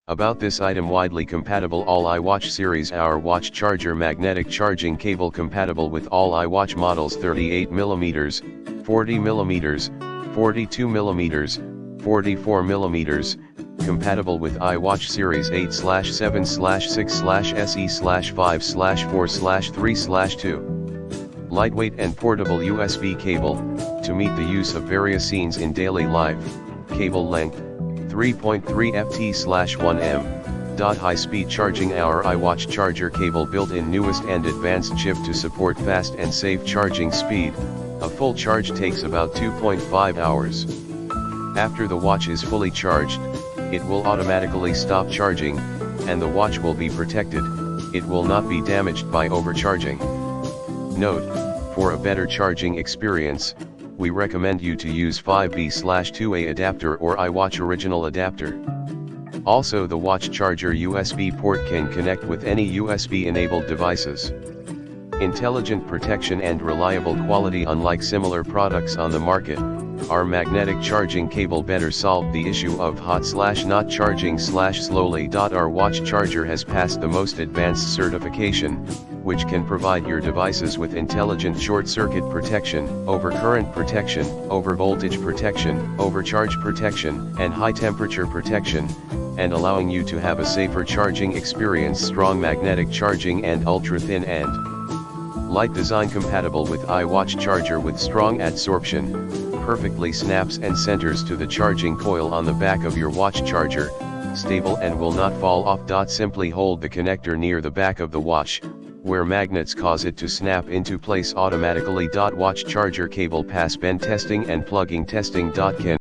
About this item: widely compatible all iWatch series. Our watch charger magnetic charging cable compatible with all iWatch models: 38mm, 40mm, 42mm, 44mm, compatible with iWatch series 8/7/6/SE/5/4/3/2. Lightweight and portable USB cable, to meet the use of various scenes in daily life. Cable length, 3.3 ft/1 m. High-speed charging. Our iWatch charger cable built-in newest and advanced chip to support fast and safe charging speed. A full charge takes about 2.5 hours. After the watch is fully charged, it will automatically stop charging, and the watch will be protected. It will not be damaged by overcharging. Note: for a better charging experience, we recommend you to use 5B/2A adapter or iWatch original adapter. Also, the watch charger USB port can connect with any USB-enabled devices. Intelligent protection and reliable quality. Unlike similar products on the market, our magnetic charging cable better solved the issue of hot/not charging slowly. Our watch charger has passed the most advanced certification, which can provide your devices with intelligent short-circuit protection, overcurrent protection, overvoltage protection, overcharge protection, and high-temperature protection, and allowing you to have a safer charging experience. Strong magnetic charging and ultra-thin and light design. Compatible with iWatch charger with strong adsorption, perfectly snaps and centers to the charging coil on the back of your watch charger, stable and will not fall off. Simply hold the connector near the back of the watch, where magnets cause it to snap into place automatically. Watch charger cable pass bend testing and plugging testing. Can